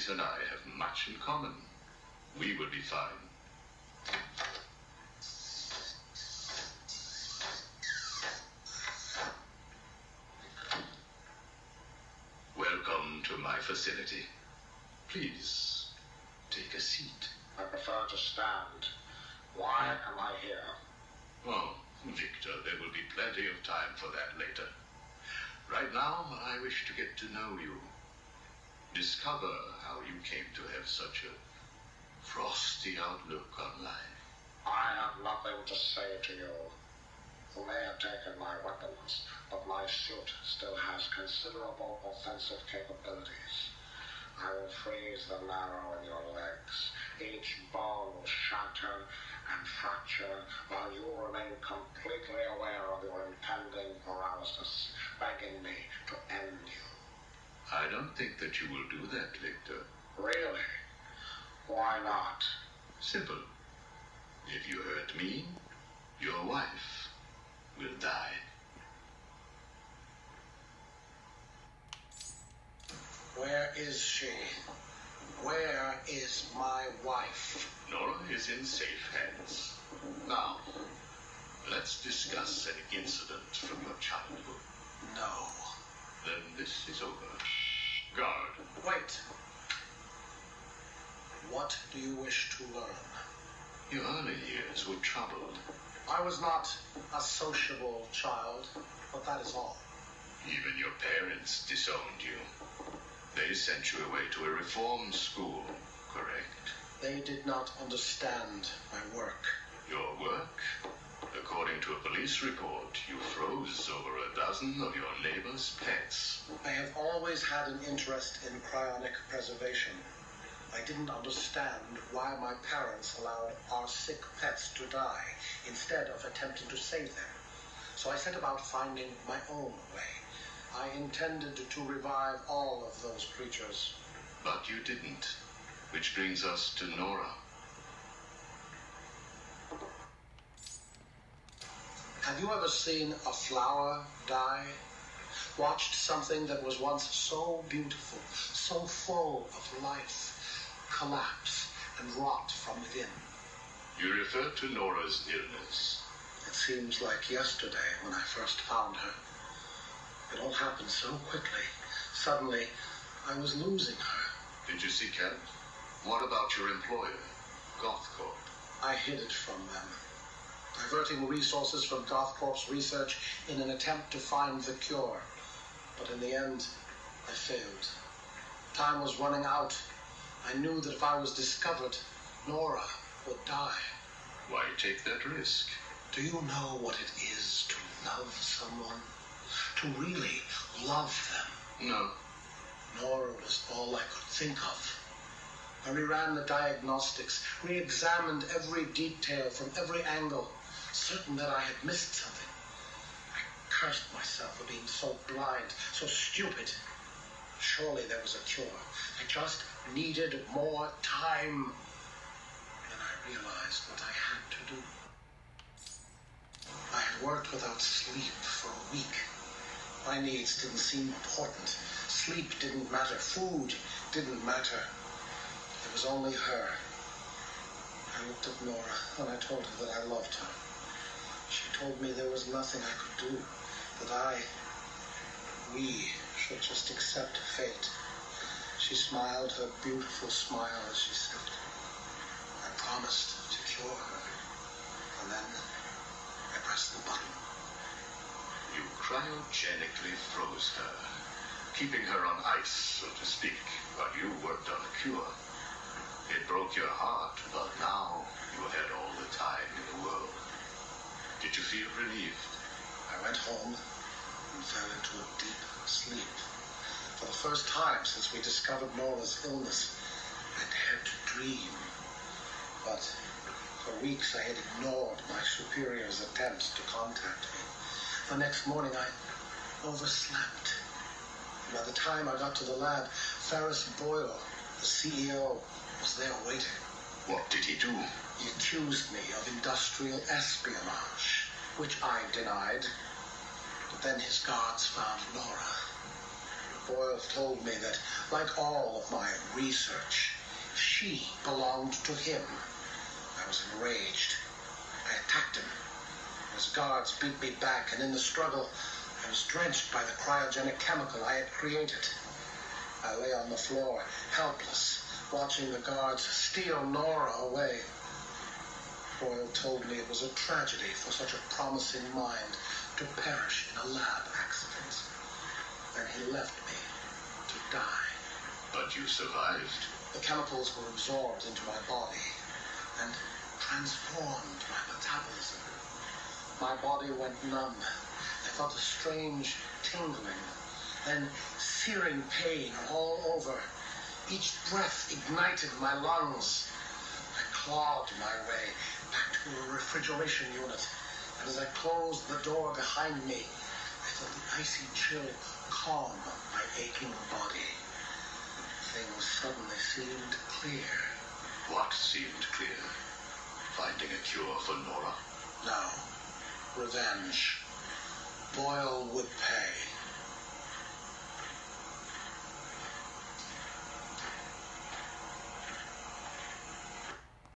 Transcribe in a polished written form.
Louise and I have much in common. We will be fine. Welcome to my facility. Please, take a seat. I prefer to stand. Why am I here? Oh, Victor, there will be plenty of time for that later. Right now, I wish to get to know you. Discover how you came to have such a frosty outlook on life. I have nothing to say to you. You may have taken my weapons, but my suit still has considerable offensive capabilities. I will freeze the marrow in your legs. Each bone will shatter and fracture while you remain completely aware of your impending paralysis, begging me to end you. I don't think that you will do that, Victor. Really? Why not? Simple. If you hurt me, your wife will die. Where is she? Where is my wife? Nora is in safe hands. Now, let's discuss an incident from your childhood. No. Then this is over. Guard. Wait. What do you wish to learn? Your early years were troubled. I was not a sociable child, but that is all. Even your parents disowned you. They sent you away to a reform school, correct? They did not understand my work. Your work? According to a police report, you froze over a dozen of your neighbor's pets. I have always had an interest in cryonic preservation. I didn't understand why my parents allowed our sick pets to die instead of attempting to save them. So I set about finding my own way. I intended to revive all of those creatures. But you didn't. Which brings us to Nora. Have you ever seen a flower die? Watched something that was once so beautiful, so full of life, collapse and rot from within? You refer to Nora's illness. It seems like yesterday when I first found her. It all happened so quickly. Suddenly, I was losing her. Did you seek help? What about your employer, Gothcorp? I hid it from them, diverting resources from Gothcorp's research in an attempt to find the cure. But in the end, I failed. Time was running out. I knew that if I was discovered, Nora would die. Why take that risk? Do you know what it is to love someone? To really love them? No. Nora was all I could think of. I reran the diagnostics, re-examined every detail from every angle, certain that I had missed something. I cursed myself for being so blind, so stupid. Surely there was a cure. I just needed more time. Then I realized what I had to do. I had worked without sleep for a week. My needs didn't seem important. Sleep didn't matter. Food didn't matter. It was only her. I looked at Nora and I told her that I loved her. She told me there was nothing I could do, that we should just accept fate. She smiled her beautiful smile as she said, I promised to cure her. And then I pressed the button. You cryogenically froze her, keeping her on ice, so to speak, while you worked on a cure. It broke your heart, but now you had all the time in the world. Did you feel relieved? I went home and fell into a deep sleep. For the first time since we discovered Nora's illness, I dared to dream. But for weeks I had ignored my superior's attempts to contact me. The next morning I overslept. By the time I got to the lab, Ferris Boyle, the CEO, was there waiting. What did he do? He accused me of industrial espionage, which I denied. But then his guards found Nora. Boyle told me that, like all of my research, she belonged to him. I was enraged. I attacked him. His guards beat me back, and in the struggle, I was drenched by the cryogenic chemical I had created. I lay on the floor, helpless, watching the guards steal Nora away. Boyle told me it was a tragedy for such a promising mind to perish in a lab accident. Then he left me to die. But you survived. The chemicals were absorbed into my body and transformed my metabolism. My body went numb. I felt a strange tingling, then searing pain all over. Each breath ignited my lungs. I clawed my way back to a refrigeration unit, and as I closed the door behind me, I felt the icy chill calm my aching body. Things suddenly seemed clear. What seemed clear? Finding a cure for Nora? No. Revenge. Boyle would pay.